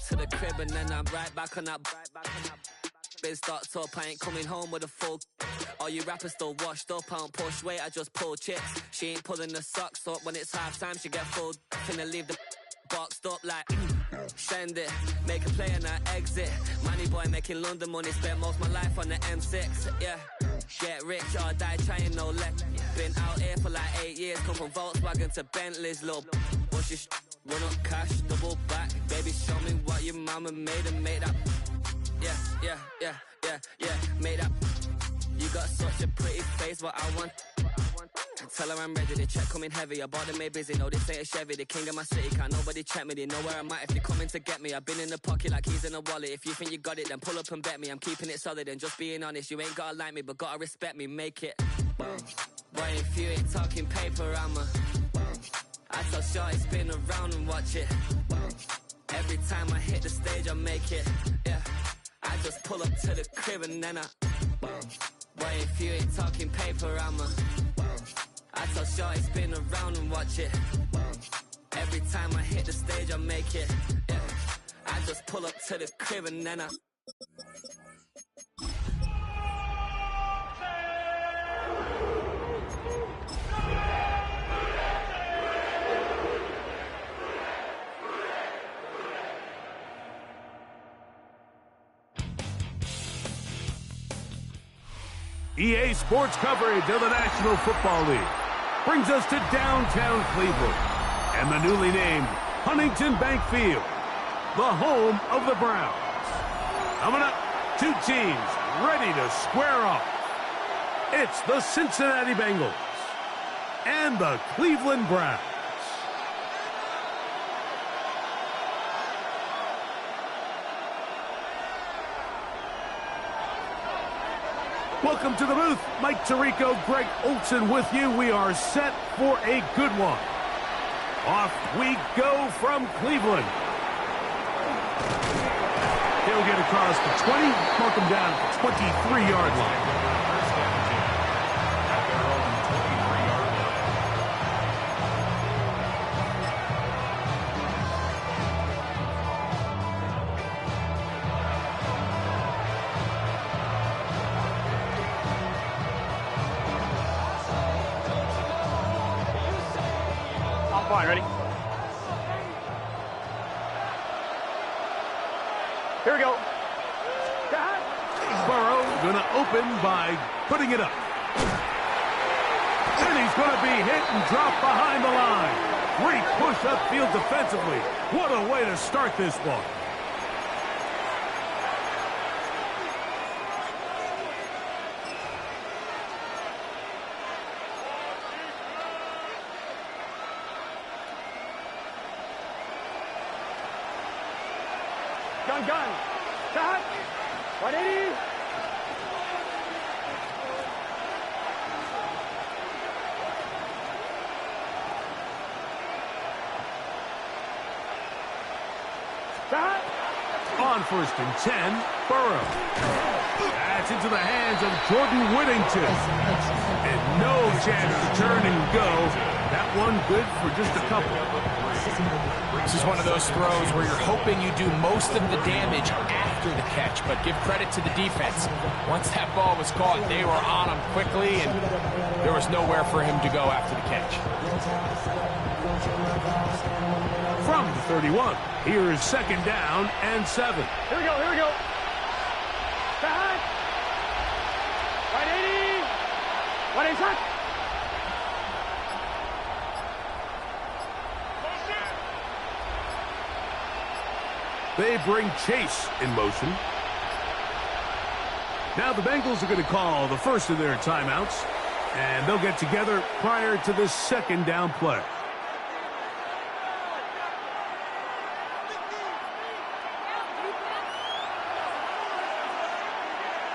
to the crib and then I'm right back on that. Been stocked up, I ain't coming home with a full. All you rappers still washed up, I don't push weight, I just pull chips. She ain't pulling the socks up, when it's half time she get full. Finna leave the boxed up like send it, make a play and I exit. Money boy making London money, spent most of my life on the M6. Yeah, get rich or die trying, no leg. Been out here for like 8 years, come from Volkswagen to Bentley's, little bushy run up cash, double back. Baby, show me what your mama made and made up. Yeah, made up. You got such a pretty face, what I want. Tell her I'm ready, the check coming heavy. I bought them made busy, no, this ain't a Chevy. The king of my city, can't nobody check me. They know where I'm at if they coming to get me. I've been in the pocket like keys in a wallet. If you think you got it, then pull up and bet me. I'm keeping it solid and just being honest. You ain't gotta like me, but gotta respect me, make it. Boy, if you ain't talking paper, I tell shorty spin around and watch it. Every time I hit the stage, I make it. Yeah, I just pull up to the crib and then boy, if you ain't talking paper, I tell shorty spin around and watch it. Every time I hit the stage, I make it. Yeah, I just pull up to the crib and then EA Sports coverage of the National Football League brings us to downtown Cleveland and the newly named Huntington Bank Field, the home of the Browns. Coming up, two teams ready to square off. It's the Cincinnati Bengals and the Cleveland Browns. Welcome to the booth. Mike Tirico, Greg Olson with you. We are set for a good one. Off we go from Cleveland. He'll get across the 20, mark him down at the 23-yard line. Fine, ready? Here we go. Burrow gonna open by putting it up. And he's gonna be hit and drop behind the line. Great push upfield defensively. What a way to start this one. Gun. Shot. 180. Shot. On 1st and 10, Burrow. That's into the hands of Jordan Whittington. And no chance to turn and go. That one good for just a couple. This is one of those throws where you're hoping you do most of the damage after the catch, but give credit to the defense. Once that ball was caught, they were on him quickly, and there was nowhere for him to go after the catch. From the 31, here's 2nd down and 7. Here we go. Shot. 180. 180 shot. They bring Chase in motion. Now the Bengals are going to call the first of their timeouts, and they'll get together prior to this 2nd down play.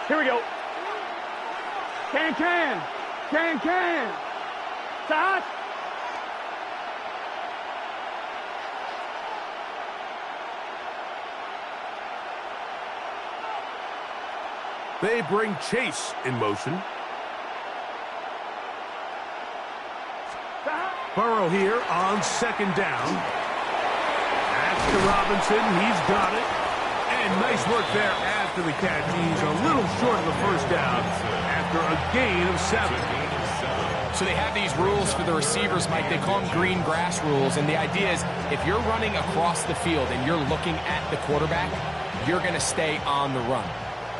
Here we go. Can. Shot. They bring Chase in motion. Burrow here on 2nd down. That's to Robinson. He's got it. And nice work there after the catch. He's a little short of the first down after a gain of 7. So they have these rules for the receivers, Mike. They call them green grass rules. And the idea is if you're running across the field and you're looking at the quarterback, you're going to stay on the run.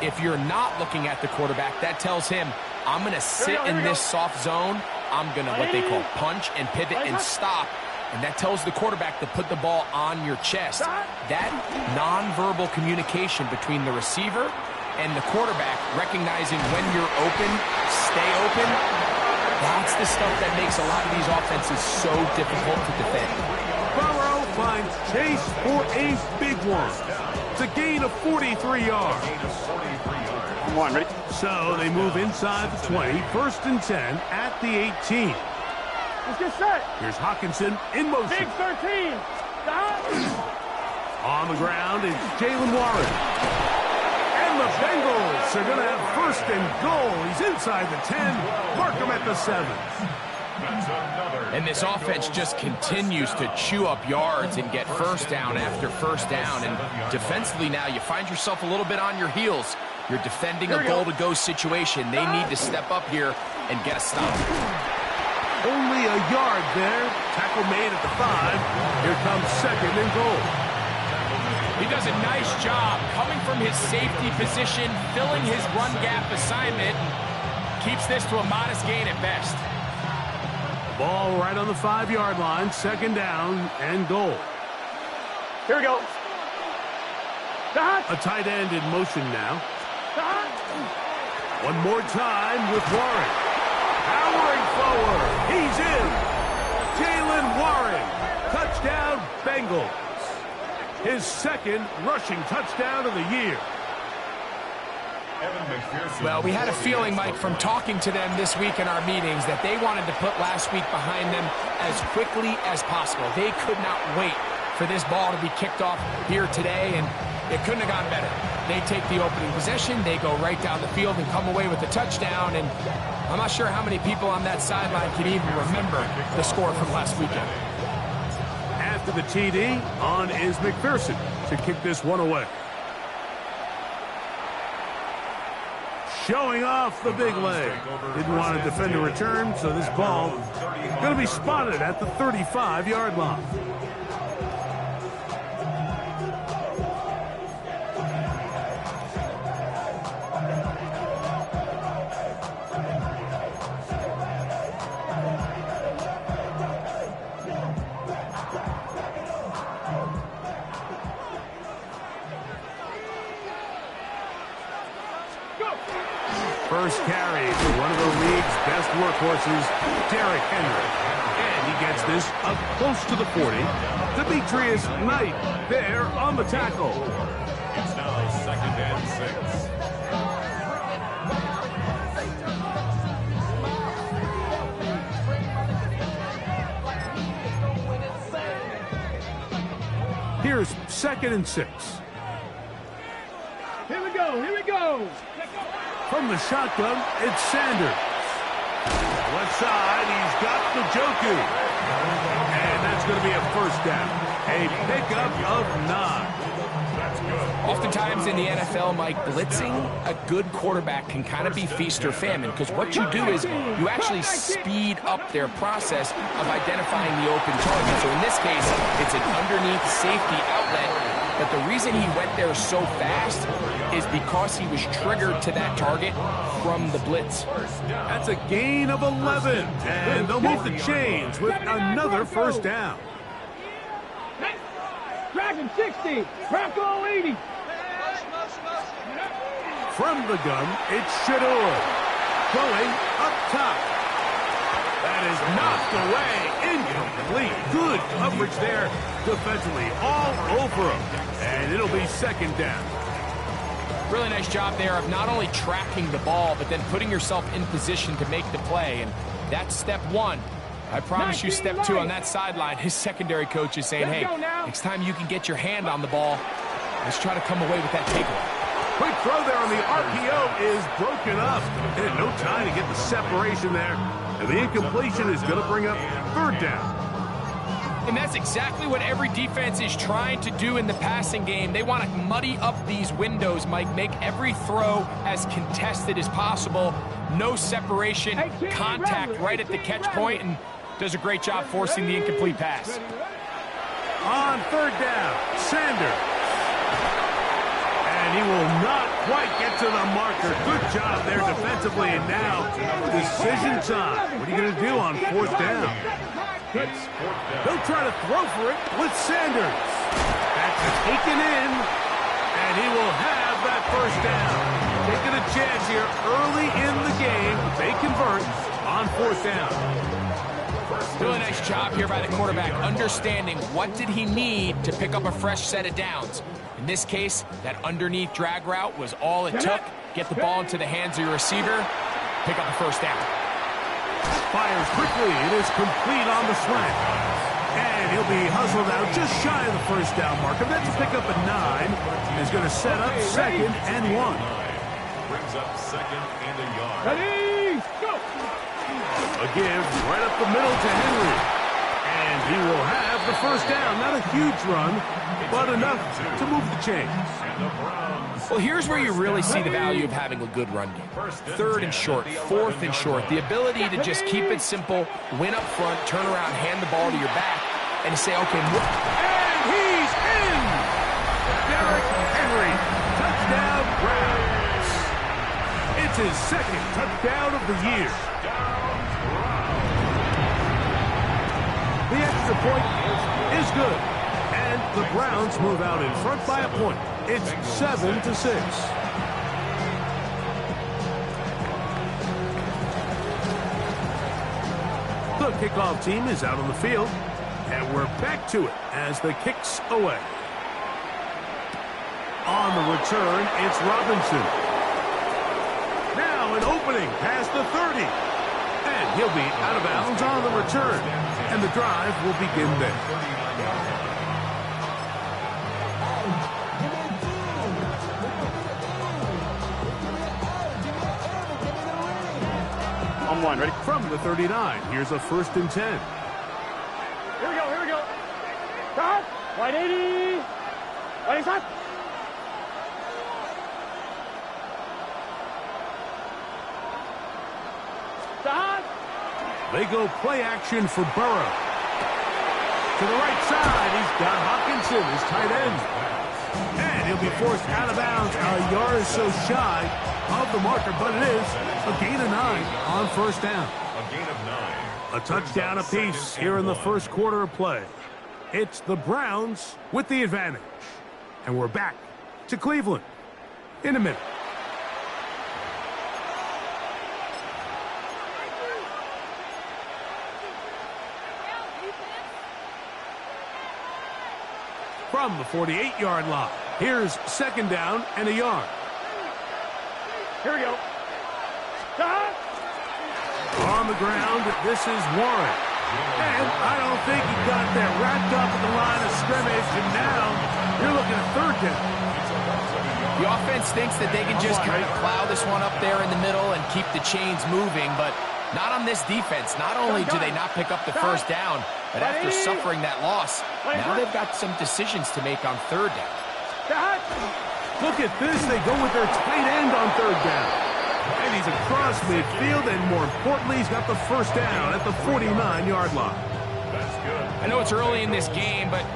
If you're not looking at the quarterback, that tells him, I'm going to sit in this soft zone. I'm going to what they call punch and pivot and stop. And that tells the quarterback to put the ball on your chest. That nonverbal communication between the receiver and the quarterback, recognizing when you're open, stay open, that's the stuff that makes a lot of these offenses so difficult to defend. Burrow finds Chase for a big one. It's a gain of 43 yards. Come on, ready? So they move inside the 20, 1st and 10 at the 18. Let's get set. Here's Hawkinson in motion. Big 13. Stop. On the ground, it's Jalen Warren. And the Bengals are going to have 1st and goal. He's inside the 10. Mark him at the 7. And this offense just continues to chew up yards and get first down after first down. And defensively now, you find yourself a little bit on your heels. You're defending a goal-to-go situation. They need to step up here and get a stop. Only a yard there. Tackle made at the 5. Here comes 2nd and goal. He does a nice job coming from his safety position, filling his run gap assignment, and keeps this to a modest gain at best. Ball right on the 5-yard line. 2nd down and goal. Here we go. A tight end in motion now. One more time with Warren. Powering forward. He's in. Jalen Warren. Touchdown, Bengals. His 2nd rushing touchdown of the year. Well, we had a feeling, Mike, from talking to them this week in our meetings that they wanted to put last week behind them as quickly as possible. They could not wait for this ball to be kicked off here today, and it couldn't have gone better. They take the opening possession, they go right down the field and come away with a touchdown, and I'm not sure how many people on that sideline can even remember the score from last weekend. After the TD, on is McPherson to kick this one away. Showing off the big leg. Didn't want to defend a return, so this ball going to be spotted at the 35-yard line. First carry for one of the league's best workhorses, Derrick Henry. And he gets this up close to the 40. Demetrius Knight there on the tackle. It's now 2nd and 6. Here's 2nd and 6. Here we go. Here we go. From the shotgun, it's Sanders. Left side, he's got the Njoku. And that's going to be a 1st down. A pickup of 9. Oftentimes in the NFL, Mike, blitzing a good quarterback can kind of be feast or famine, because what you do is you actually speed up their process of identifying the open target. So in this case, it's an underneath safety outlet. But the reason he went there so fast is because he was triggered to that target from the blitz. That's a gain of 11. And they'll move the chains with another 1st down. Dragon 60. Crackle 80. From the gun, it's Shador. Going up top. That is knocked away. Incomplete. Good coverage there defensively. All over him. And it'll be 2nd down. Really nice job there of not only tracking the ball, but then putting yourself in position to make the play. And that's step 1. I promise you step 2 on that sideline. His secondary coach is saying, hey, next time you can get your hand on the ball, let's try to come away with that takeaway. Quick throw there on the RPO is broken up. And no time to get the separation there. And the incompletion is going to bring up 3rd down. And that's exactly what every defense is trying to do in the passing game. They want to muddy up these windows, Mike, make every throw as contested as possible. No separation, contact right at the catch point, and does a great job forcing the incomplete pass. On third down, Sanders. And he will not quite get to the marker. Good job there defensively, and now decision time. What are you going to do on fourth down? He'll try to throw for it with Sanders. That's taken in, and he will have that first down. Taking a chance here early in the game. They convert on fourth down. Really nice job here by the quarterback, understanding what did he need to pick up a fresh set of downs. In this case, that underneath drag route was all it took. Get the ball into the hands of your receiver, pick up the first down. Fires quickly. It is complete on the slant. And he'll be hustled out just shy of the first down marker. That's a pickup at 9. He's going to set up second and 1. Brings up second and a yard. Ready, go! A give right up the middle to Henry. And he will have the first down. Not a huge run, but enough to move the chains. Well, here's where you really see the value of having a good run game. Third and short, fourth and short. The ability to just keep it simple, win up front, turn around, hand the ball to your back, and say, okay, and he's in! Derrick Henry, touchdown Browns. It's his second touchdown of the year. The extra point is good. And the Browns move out in front by a point. It's 7-6. The kickoff team is out on the field. And we're back to it as the kick's away. On the return, it's Robinson. Now an opening past the 30. And he'll be out of bounds on the return. And the drive will begin there. On one, ready? From the 39, here's a 1st and 10. Here we go. Stop! Right 80! Right, stop! Stop! They go play action for Burrow. To the right side, he's got Hawkinson, his tight end. And he'll be forced out of bounds a yard or so shy of the marker, but it is a gain of 9 on first down. A gain of 9. A touchdown apiece here in the first quarter of play. It's the Browns with the advantage. And we're back to Cleveland in a minute. From the 48-yard line, here's second down and a yard. Here we go. Stop! On the ground, this is Warren. And I don't think he got there. Wrapped up at the line of scrimmage, and now you're looking at third down. The offense thinks that they can just kind of plow this one up there in the middle and keep the chains moving, but not on this defense. Not only do they not pick up the first down, but after suffering that loss, now they've got some decisions to make on third down. Look at this. They go with their tight end on third down. And he's across midfield, and more importantly, he's got the first down at the 49-yard line. That's good. I know it's early in this game, but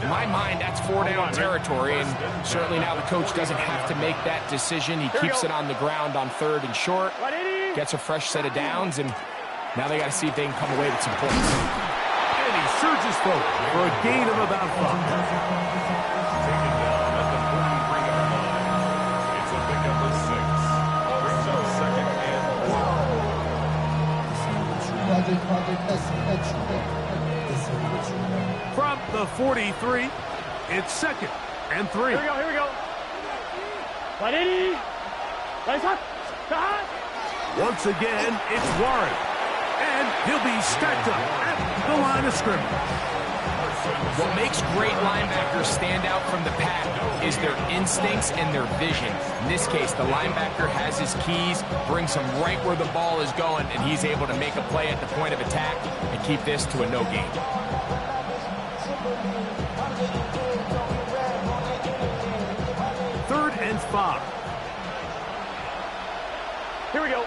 in my mind, that's 4-down territory, and certainly now the coach doesn't have to make that decision. He keeps it on the ground on third and short, gets a fresh set of downs, and now they got to see if they can come away with some points. And he surges forward for a gain of about 5. From the 43, it's 2nd and 3. Here we go. Right 80! Right, stop! Stop! Once again, it's Warren. And he'll be stacked up at the line of scrimmage. What makes great linebackers stand out from the pack is their instincts and their vision. In this case, the linebacker has his keys, brings him right where the ball is going, and he's able to make a play at the point of attack and keep this to a no gain. Third and 5. Here we go.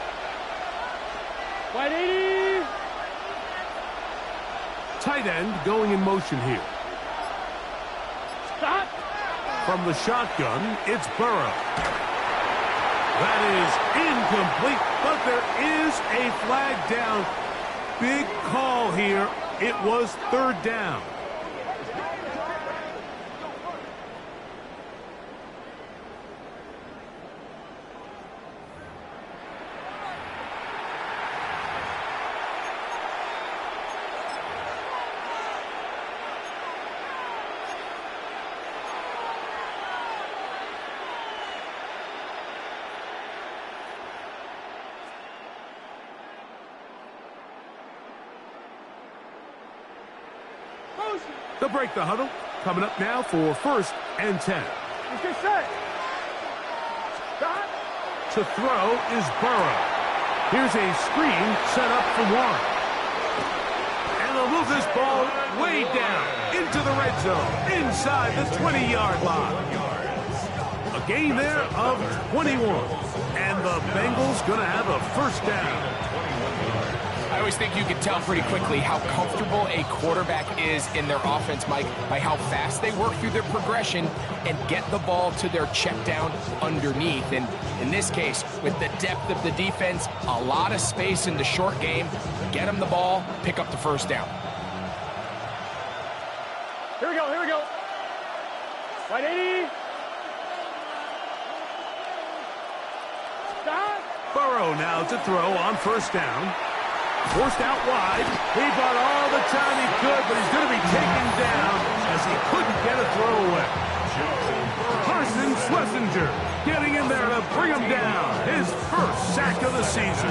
180. Tight end going in motion here. Stop. From the shotgun, it's Burrow. That is incomplete, but there is a flag down. Big call here. It was third down. They'll break the huddle. Coming up now for first and 10. Let's get set. Stop. To throw is Burrow. Here's a screen set up for Warren. And they'll move this ball way down into the red zone, inside the 20-yard line. A gain there of 21. And the Bengals going to have a first down. I always think you can tell pretty quickly how comfortable a quarterback is in their offense, Mike, by how fast they work through their progression and get the ball to their check down underneath. And in this case, with the depth of the defense, a lot of space in the short game, get them the ball, pick up the first down. Here we go, here we go. 180. Stop. Burrow now to throw on first down. Forced out wide. He got all the time he could, but he's going to be taken down as he couldn't get a throw away. Carson Schlesinger getting in there to bring him down. His first sack of the season.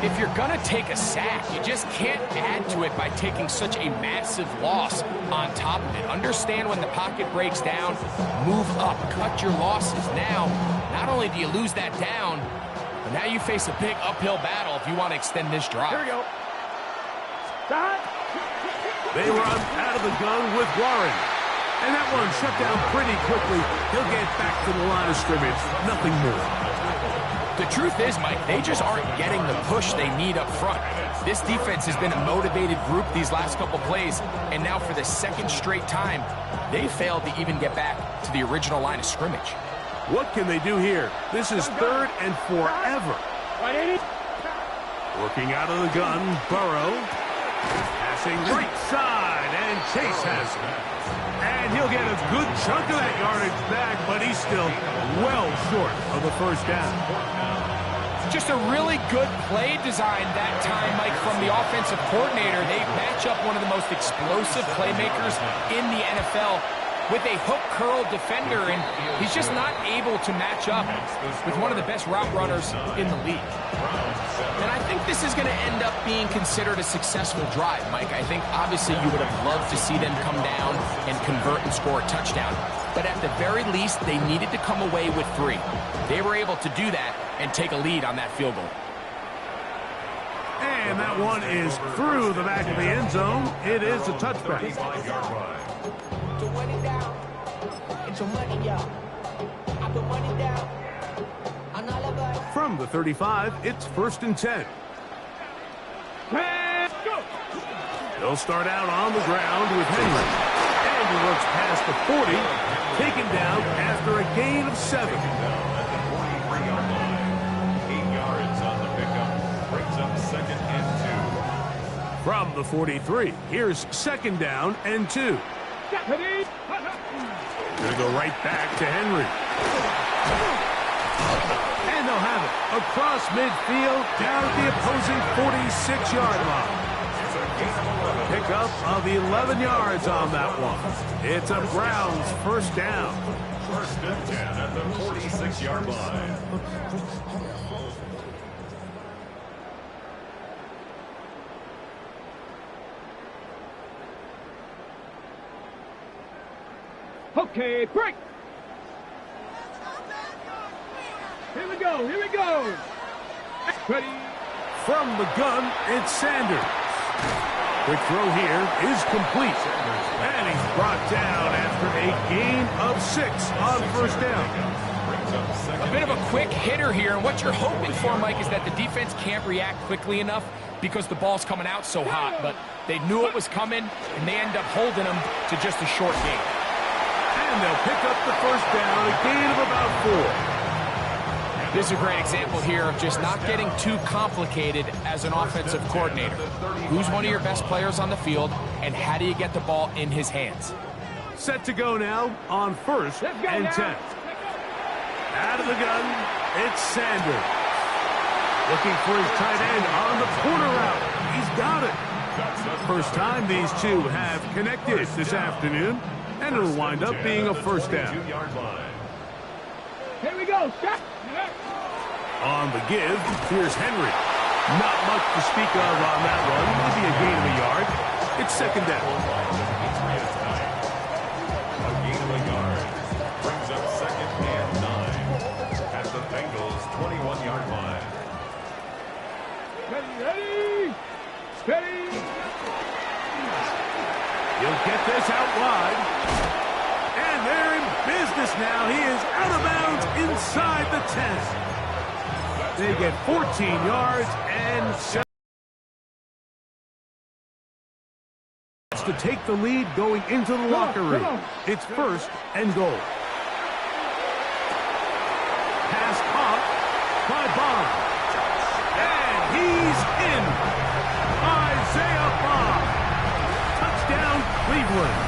If you're going to take a sack, you just can't add to it by taking such a massive loss on top of it. Understand when the pocket breaks down, move up, cut your losses. Now, not only do you lose that down, but now you face a big uphill battle if you want to extend this drive. Here we go. Stop. They run out of the gun with Warren. And that one shut down pretty quickly. He'll get back to the line of scrimmage. Nothing more. The truth is, Mike, they just aren't getting the push they need up front. This defense has been a motivated group these last couple plays, and now for the second straight time, they failed to even get back to the original line of scrimmage. What can they do here? This is third and forever. 180. Working out of the gun, Burrow. Passing right side, and Chase has it. And he'll get a good chunk of that yardage back, but he's still well short of the first down. Just a really good play design that time, Mike, from the offensive coordinator. They match up one of the most explosive playmakers in the NFL with a hook curl defender, and he's just not able to match up with one of the best route runners in the league. And I think this is going to end up being considered a successful drive, Mike. I think obviously you would have loved to see them come down and convert and score a touchdown. But at the very least, they needed to come away with 3. They were able to do that and take a lead on that field goal. And that one is through the back of the end zone. It is a touchback. From the 35, it's first and 10. They'll start out on the ground with Henry. And he looks past the 40, taken down after a gain of 7. 8 yards on the pickup. Brings up second and 2. From the 43, here's second down and 2. Gonna go right back to Henry. And they'll have it across midfield down at the opposing 46-yard line. Pickup of 11 yards on that one. It's a Browns first down. First and 10 at the 46-yard line. Okay, break. Here we go, here we go. Ready. From the gun, it's Sanders. Quick throw here is complete. And he brought down after a gain of 6 on first down. A bit of a quick hitter here, and what you're hoping for, Mike, is that the defense can't react quickly enough because the ball's coming out so hot, but they knew it was coming, and they end up holding them to just a short gain. And they'll pick up the first down, a gain of about 4. This is a great example here of just not getting too complicated as an offensive coordinator. Who's one of your best players on the field, and how do you get the ball in his hands? Set to go now on first and 10. Out of the gun, it's Sanders. Looking for his tight end on the corner route. He's got it. First time these two have connected this afternoon, and it'll wind up being a first down. Here we go. Stop. On the give, here's Henry. Not much to speak of on that one. Maybe a gain of a yard. It's second down. A gain of a yard brings up second and 9 at the Bengals' 21-yard line. Ready. Steady. He'll get this out wide. And they're in business now. He is out of bounds inside the 10. They get 14 yards and 7 to take the lead going into the locker room. It's first and goal. Pass caught by Bond. And he's in. Isaiah Bond. Touchdown, Cleveland.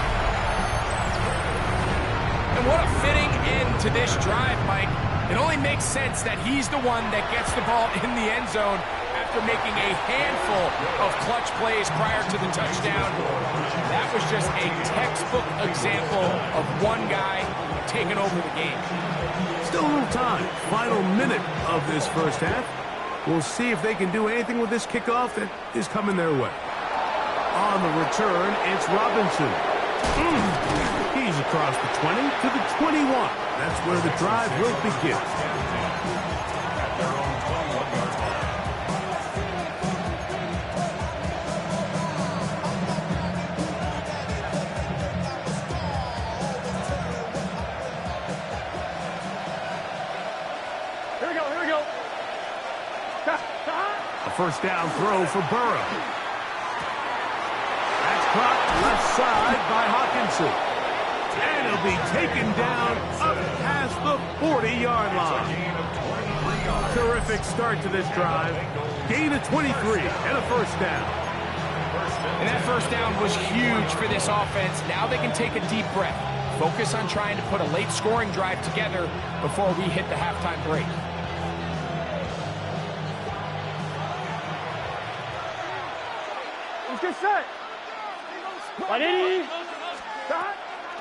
And what a fitting end to this drive, Mike. It only makes sense that he's the one that gets the ball in the end zone after making a handful of clutch plays prior to the touchdown. That was just a textbook example of one guy taking over the game. Still a little time. Final minute of this first half. We'll see if they can do anything with this kickoff that is coming their way. On the return, it's Robinson. He's across the 20 to the 21. That's where the drive will begin. Here we go. Here we go. A first down throw for Burrow. That's caught left side by Hawkinson. And he'll be taken down up past the 40-yard line. Terrific start to this drive. Gain of 23 and a first down. And that first down was huge for this offense. Now they can take a deep breath. Focus on trying to put a late scoring drive together before we hit the halftime break. Let's get set. Ready. Stop.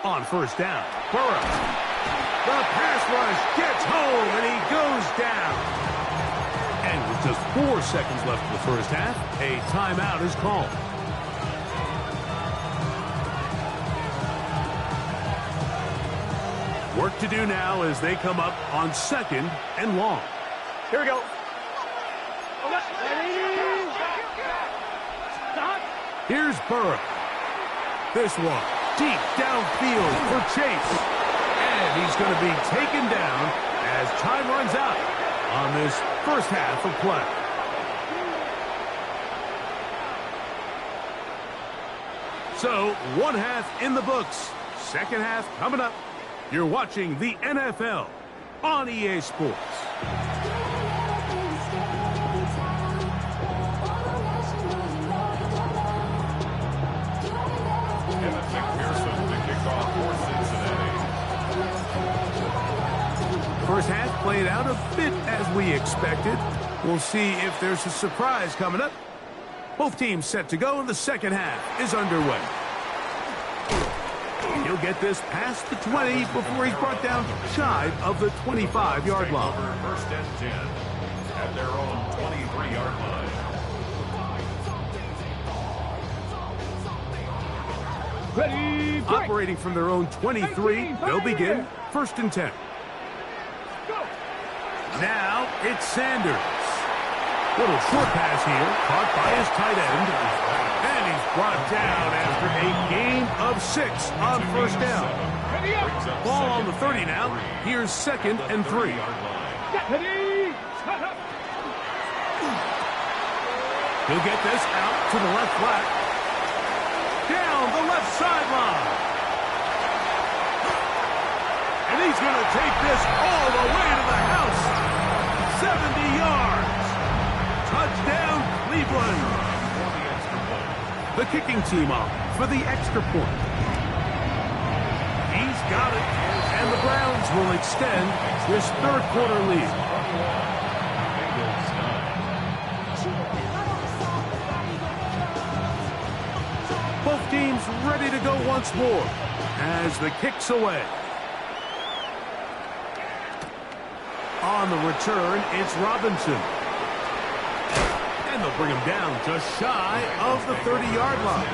On first down, Burrow. The pass rush gets home, and he goes down. And with just 4 seconds left of the first half, a timeout is called. Work to do now as they come up on second and long. Here we go. Ready. Stop. Here's Burrow. This one deep downfield for Chase. And he's going to be taken down as time runs out on this first half of play. So, one half in the books. Second half coming up. You're watching the NFL on EA Sports. First half played out a bit as we expected. We'll see if there's a surprise coming up. Both teams set to go, and the second half is underway. He'll get this past the 20 before he's brought down shy of the 25-yard line. First and 10 at their own 23-yard line. Ready. Break. Operating from their own 23, they'll begin first and 10. Now it's Sanders. Little short pass here, caught by his tight end. And he's Brought down after a gain of 6 on first down. Ball on the 30 now. Here's 2nd and 3. He'll get this out to the left flat. Down the left sideline. And he's going to take this all the way to the house. 70 yards. Touchdown, Cleveland. The kicking team off for the extra point. He's got it. And the Browns will extend this third quarter lead. Both teams ready to go once more as the kick's away. On the return, it's Robinson. And they'll bring him down just shy of the 30-yard line.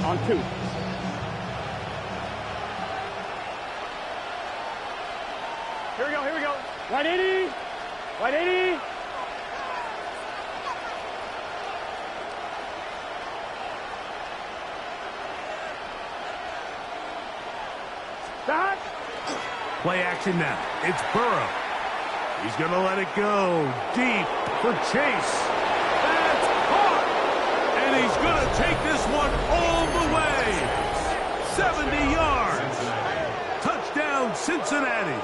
On 2. Here we go. 180. 180. Stop. Play action now. It's Burrow. He's going to let it go deep for Chase. That's caught. And he's going to take this one all the way. 70 yards. Touchdown, Cincinnati.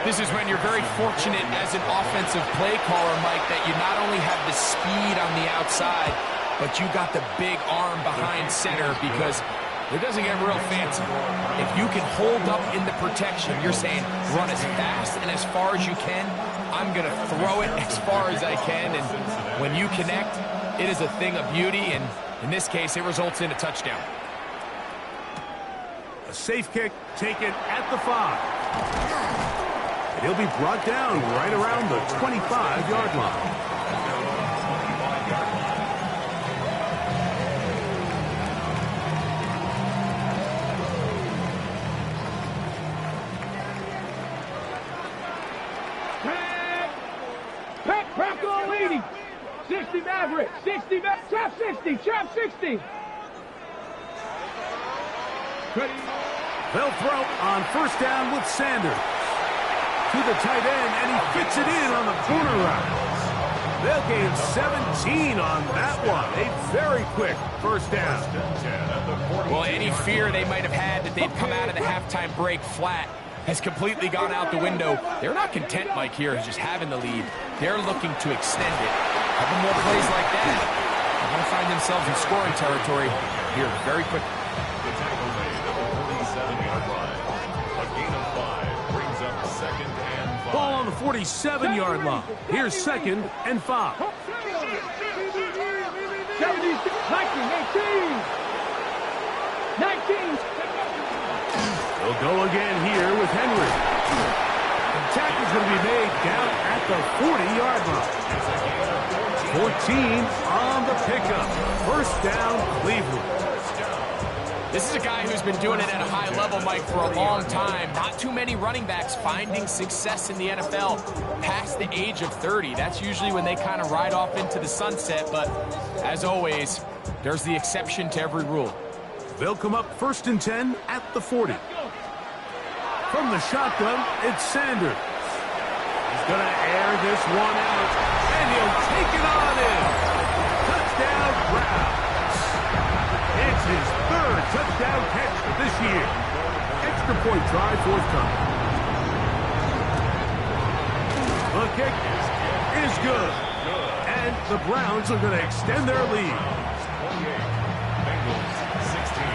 This is when you're very fortunate as an offensive play caller, Mike, that you not only have the speed on the outside, but you got the big arm behind center, because it doesn't get real fancy. If you can hold up in the protection, you're saying run as fast and as far as you can. I'm going to throw it as far as I can, and when you connect, it is a thing of beauty, and in this case, it results in a touchdown. A safe kick taken at the 5. He'll be brought down right around the 25-yard line. Crack on 80. 60 Maverick. 60 Maverick. Trap 60. Trap 60. They'll throw on first down with Sanders. To the tight end, and he fits it in on the corner route. They'll gain 17 on that one. A very quick first down. Well, any fear they might have had that they'd come out of the halftime break flat has completely gone out the window. They're not content, Mike, here as just having the lead. They're looking to extend it. A couple more plays like that, they're going to find themselves in scoring territory here very quickly. The tackle made at the 47-yard line. A gain of 5 brings up 2nd and 5. Ball on the 47-yard line. Here's 2nd and 5. 19, 18. 19. They'll go again here with Henry. The tackle's going to be made down at the 40-yard line. 14 on the pickup. First down, Cleveland. This is a guy who's been doing it at a high level, Mike, for a long time. Not too many running backs finding success in the NFL past the age of 30. That's usually when they kind of ride off into the sunset, but as always, there's the exception to every rule. They'll come up 1st and 10 at the 40. From the shotgun, it's Sanders. He's going to air this one out, and he'll take it on in. Touchdown, Browns. It's his 3rd touchdown catch of this year. Extra point try forthcoming. The kick is good. And the Browns are going to extend their lead. 28. Bengals 16.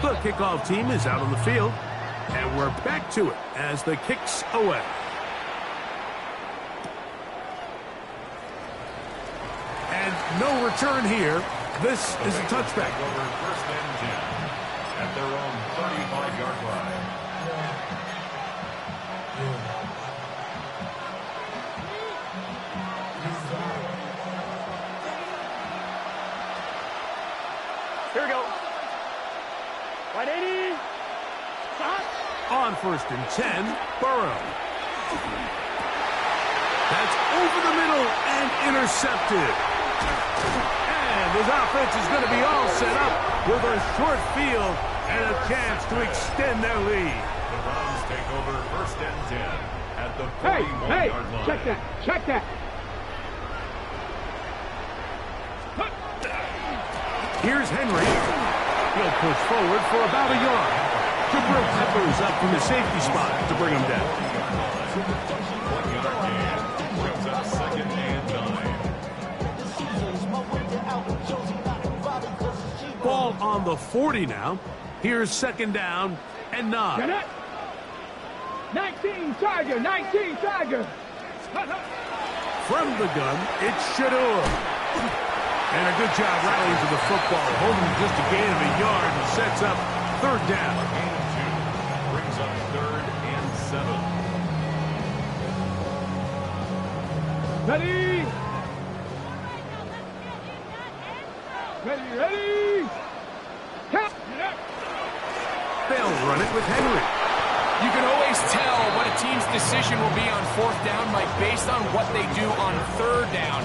The kickoff team is out on the field, and we're back to it as the kick's away. And no return here. This is a touchback. Over first and 10 at their own 35-yard line. Here we go. 180. Stop. On first and 10, Burrow. That's over the middle and intercepted. And his offense is going to be all set up with a short field and a chance to extend their lead. The Browns take over first and 10 at the 41-yard line. Check that. Check that. Here's Henry. He'll push forward for about a yard. Jabril Peppers up from the safety spot to bring him down. 1-yard gain brings up second and 9. Ball on the 40 now. Here's second down and 9. Get it. 19 Tiger. 19 Tiger. From the gun, it's Shadur. And a good job rallying to the football. Holding just a gain of a yard and sets up third down. Gain of 2 brings up third and 7. Ready. Ready, ready. Count. They'll run it with Henry. You can always tell what a team's decision will be on fourth down, Mike, based on what they do on third down.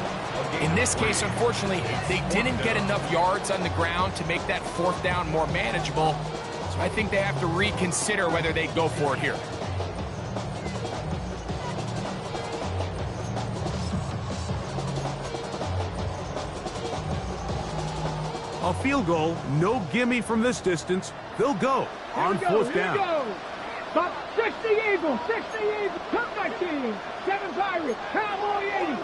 In this case, unfortunately, they didn't get enough yards on the ground to make that fourth down more manageable. So I think they have to reconsider whether they go for it here. A field goal, no gimme from this distance. They'll go on fourth down. Stop. 60 Eagles. 60 Eagles. Come back team. 7 Pirates. Cowboy 80.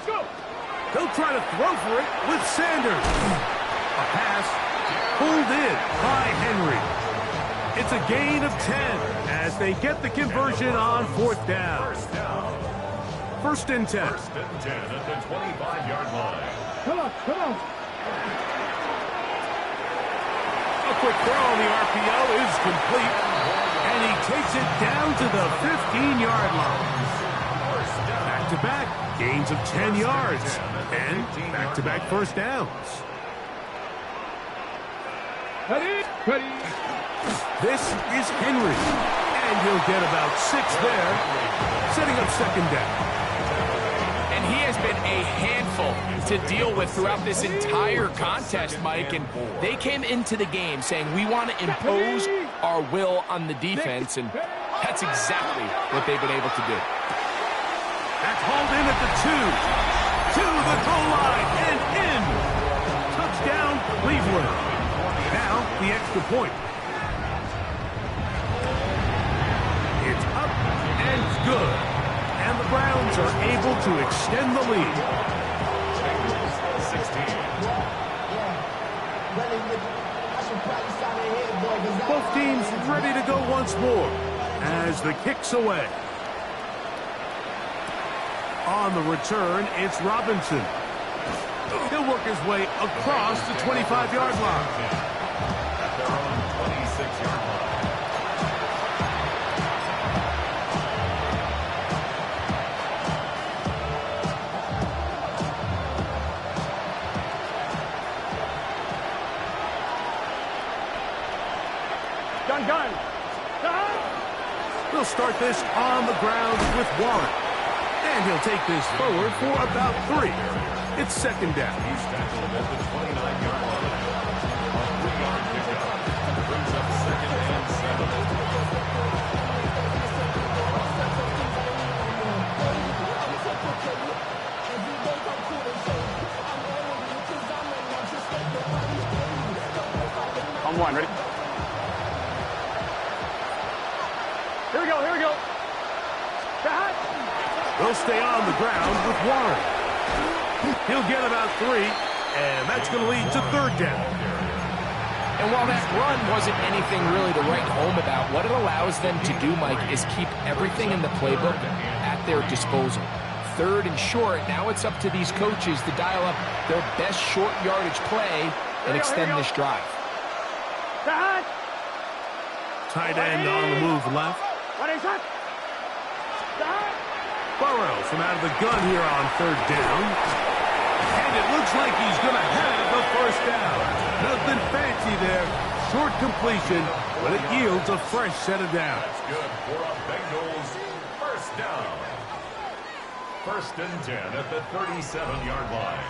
Go. They'll try to throw for it with Sanders. A pass pulled in by Henry. It's a gain of 10 as they get the conversion on fourth down. First and 10. First and 10 at the 25-yard line. Come on. Come on. A quick throw on the RPO is complete. And he takes it down to the 15-yard line. Back-to-back gains of 10 yards. And back-to-back first downs. Ready. Ready. This is Henry. And he'll get about 6 there. Setting up second down. And he has been a handful to deal with throughout this entire contest, Mike. And they came into the game saying, we want to impose our will on the defense. And that's exactly what they've been able to do. That's hauled in at the 2. To the goal line and in. Touchdown, Cleveland. Now, the extra point. It's up and it's good. And the Browns are able to extend the lead. 16. Both teams ready to go once more as the kick's away. On the return, it's Robinson. He'll work his way across the 25-yard line. At their own 26-yard line. Gun. They'll start this on the ground with Warren. And he'll take this forward for about 3. It's second down. He's tackled at the 29-yard line. A 3-yard pickup brings up second and 7. On 1, ready? Here we go. They'll stay on the ground with Warren. He'll get about 3, and that's going to lead to third down. And while that run wasn't anything really to write home about, what it allows them to do, Mike, is keep everything in the playbook at their disposal. 3rd and short. Now it's up to these coaches to dial up their best short yardage play and extend this drive. Tight end on the move left. Burrows from out of the gun here on 3rd down. And it looks like he's going to have the 1st down. Nothing fancy there. Short completion, but it yields a fresh set of downs. That's good for a Bengals 1st down. 1st and 10 at the 37-yard line.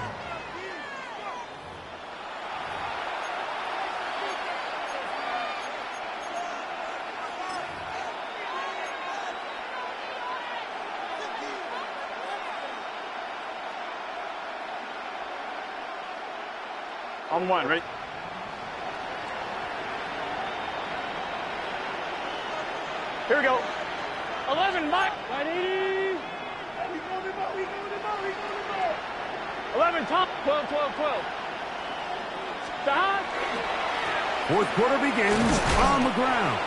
On 1, right? Here we go. 11, Mike. 180. 11, top. 12, 12, 12. Stop. 4th quarter begins on the ground.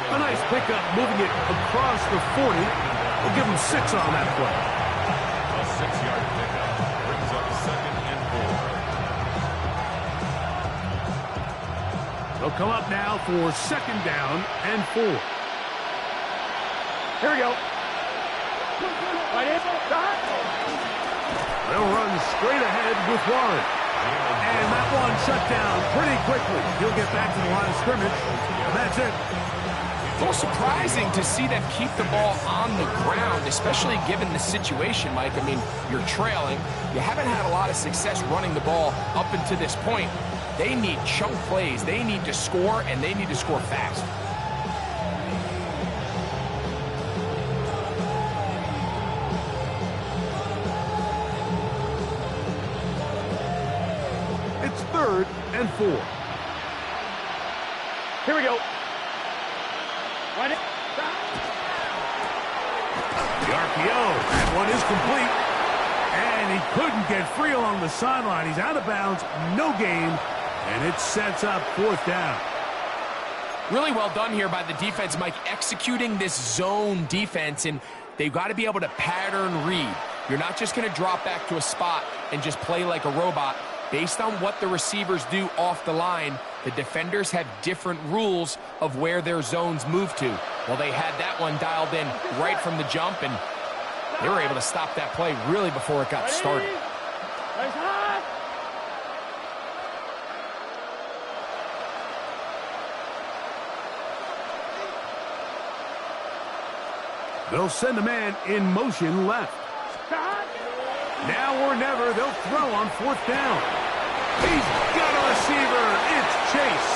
A nice pickup moving it across the 40. We'll give him 6 on that play. A 6-yard pickup brings up 2nd and 4. They'll come up now for 2nd down and 4. Here we go. They'll run straight ahead with Warren. And that one shut down pretty quickly. He'll get back to the line of scrimmage. And that's it. A little surprising to see them keep the ball on the ground, especially given the situation, Mike. I mean, you're trailing. You haven't had a lot of success running the ball up until this point. They need chunk plays. They need to score, and they need to score fast. It's 3rd and 4. Here we go. The RPO. That one is complete. And he couldn't get free along the sideline. He's out of bounds. No gain. And it sets up 4th down. Really well done here by the defense, Mike, executing this zone defense, and they've got to be able to pattern read. You're not just going to drop back to a spot and just play like a robot. Based on what the receivers do off the line, the defenders have different rules of where their zones move to. Well, they had that one dialed in right from the jump, and they were able to stop that play really before it got started. They'll send a man in motion left. Now or never, they'll throw on 4th down. He's got a receiver. It's Chase.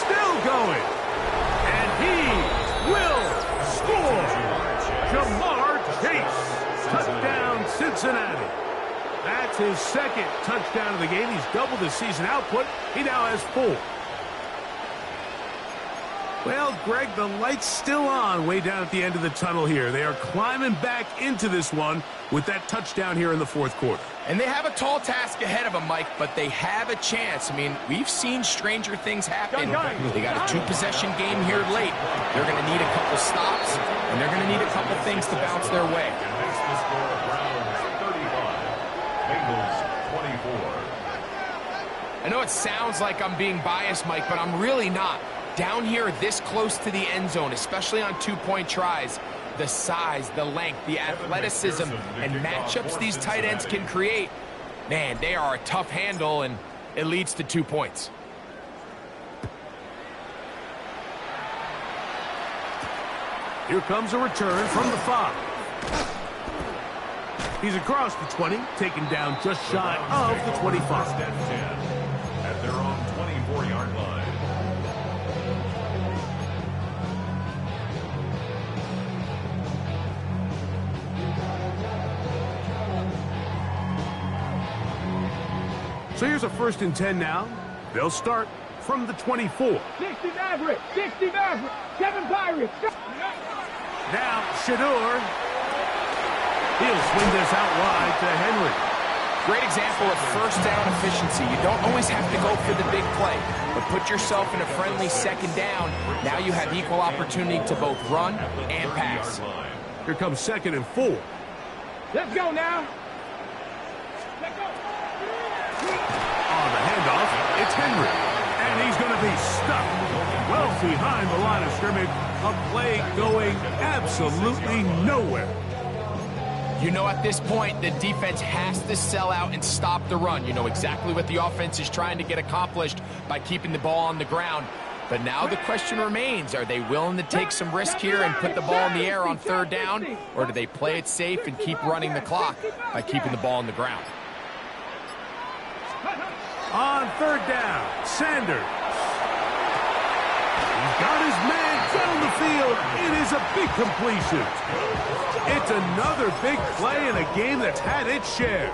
Still going. And he will score. Jamar Chase. Touchdown, Cincinnati. That's his 2nd touchdown of the game. He's doubled his season output. He now has 4. Well, Greg, the light's still on way down at the end of the tunnel here. They are climbing back into this one with that touchdown here in the 4th quarter. And they have a tall task ahead of them, Mike, but they have a chance. I mean, we've seen stranger things happen. They got a 2-possession game here late. They're going to need a couple stops, and they're going to need a couple things to bounce their way. Makes the score Browns 35, Bengals 24. I know it sounds like I'm being biased, Mike, but I'm really not. Down here this close to the end zone, especially on 2-point tries, the size, the length, the athleticism, and matchups these tight ends can create, man, they are a tough handle, and it leads to 2 points. Here comes a return from the 5. He's across the 20, taken down just shy of the 25. First and 10 at their own 24-yard line. So here's a 1st and 10 now. They'll start from the 24. 60 Maverick, 60 Maverick, 7 Pirates. Now Shador. He'll swing this out wide to Henry. Great example of 1st down efficiency. You don't always have to go for the big play, but put yourself in a friendly 2nd down. Now you have equal opportunity to both run and pass. Here comes 2nd and 4. Let's go now. Let's go. On the handoff, it's Henry. And he's going to be stuck well behind the line of scrimmage. A play going absolutely nowhere. You know, at this point, the defense has to sell out and stop the run. You know exactly what the offense is trying to get accomplished by keeping the ball on the ground. But now the question remains, are they willing to take some risk here and put the ball in the air on 3rd down? Or do they play it safe and keep running the clock by keeping the ball on the ground? On 3rd down, Sanders. He's got his man down the field. It is a big completion. It's another big play in a game that's had its share.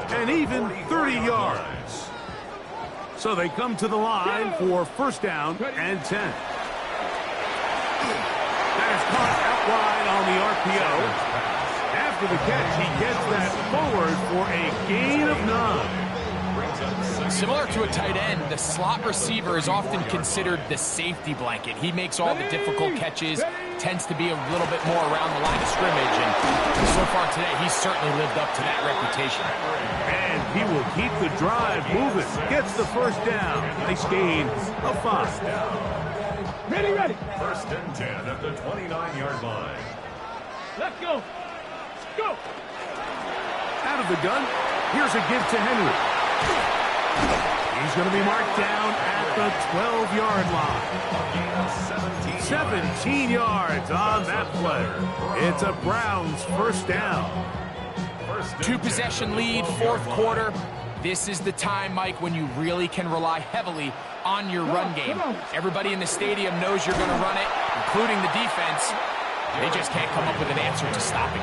And even 30 yards. So they come to the line for 1st down and 10. That is caught out wide on the RPO. After the catch, he gets that forward for a gain of 9. Similar to a tight end, the slot receiver is often considered the safety blanket. He makes all the difficult catches, tends to be a little bit more around the line of scrimmage, and so far today, he's certainly lived up to that reputation. And he will keep the drive moving. Gets the 1st down. Nice gain of 5. Ready. 1st and 10 at the 29-yard line. Let's go. Go. Out of the gun, here's a give to Henry. He's going to be marked down at the 12-yard line. 17 yards on that play. It's a Browns 1st down. 2-possession lead, 4th quarter. This is the time, Mike, when you really can rely heavily on your run game. Everybody in the stadium knows you're going to run it, including the defense. They just can't come up with an answer to stop it.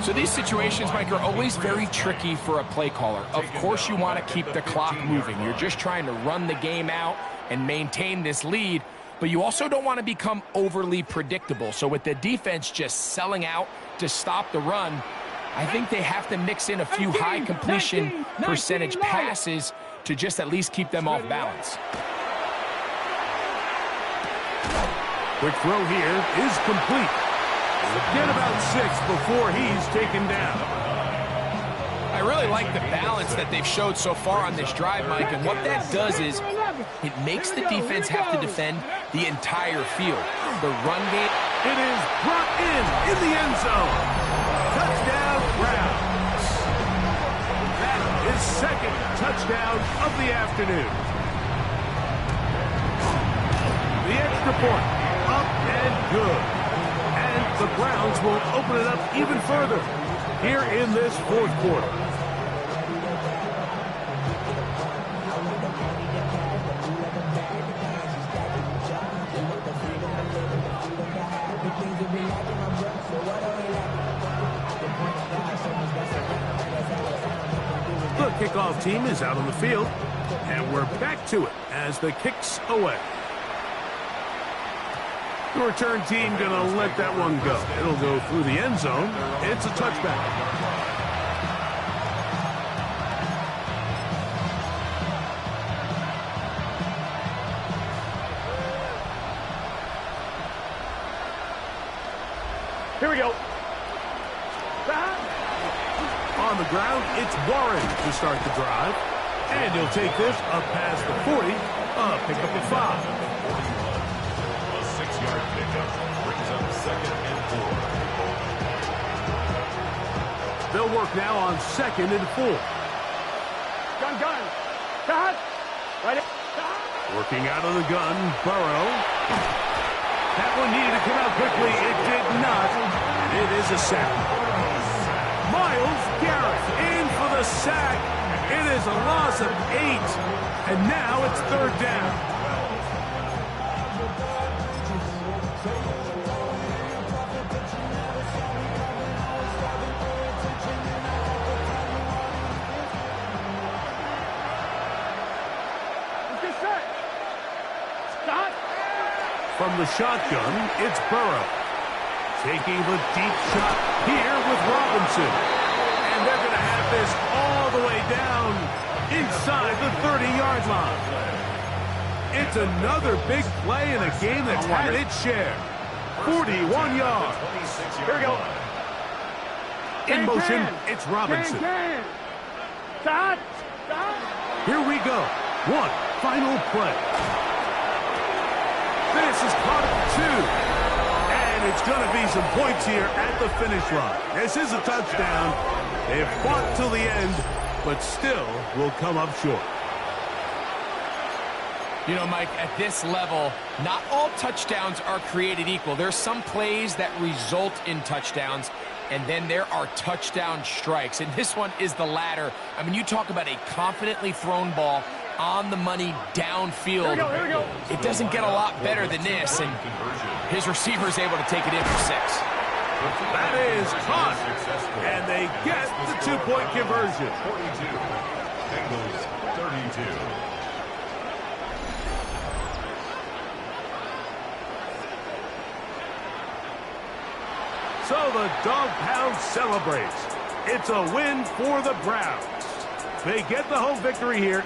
So these situations, Mike, are always very tricky for a play caller. Of course you want to keep the clock moving. You're just trying to run the game out and maintain this lead, but you also don't want to become overly predictable. So with the defense just selling out to stop the run, I think they have to mix in a few high completion percentage passes to just at least keep them off balance. Quick throw here is complete. Get about 6 before he's taken down. I really like the balance that they've showed so far on this drive, Mike, and what that does is it makes the defense have to defend the entire field. The run game. It is brought in the end zone. Touchdown, Browns. That is 2nd touchdown of the afternoon. The extra point, up and good. And the Browns will open it up even further here in this 4th quarter. The kickoff team is out on the field, and we're back to it as the kick's away. The return team going to let that one go. It'll go through the end zone. It's a touchback. Here we go. On the ground, it's Warren to start the drive. And he'll take this up past the 40, pick up the 5. A 6-yard pickup brings up 2nd and 4. They'll work now on 2nd and 4. Gun. Cut. Right. Working out of the gun, Burrow. That one needed to come out quickly. It did not. And it is a sack. Myles Garrett in for the sack. It is a loss of 8. And now it's 3rd down. From the shotgun, it's Burrow. Taking the deep shot here with Robinson. And they're going to have this all the way down inside the 30-yard line. It's another big play in a game that's had its share. 41 yards. Here we go. In motion, it's Robinson. Stop. Here we go. One final play. This is caught at 2. And it's going to be some points here at the finish line. This is a touchdown. They've fought till the end, but still will come up short. You know, Mike, at this level, not all touchdowns are created equal. There's some plays that result in touchdowns, and then there are touchdown strikes. And this one is the latter. I mean, you talk about a confidently thrown ball on the money downfield. Here we go. It doesn't get a lot better than this, and his receiver is able to take it in for 6. That is caught, and they get the 2-point conversion. 42. Bengals 32. So the Dog Pound celebrates. It's a win for the Browns. They get the home victory here.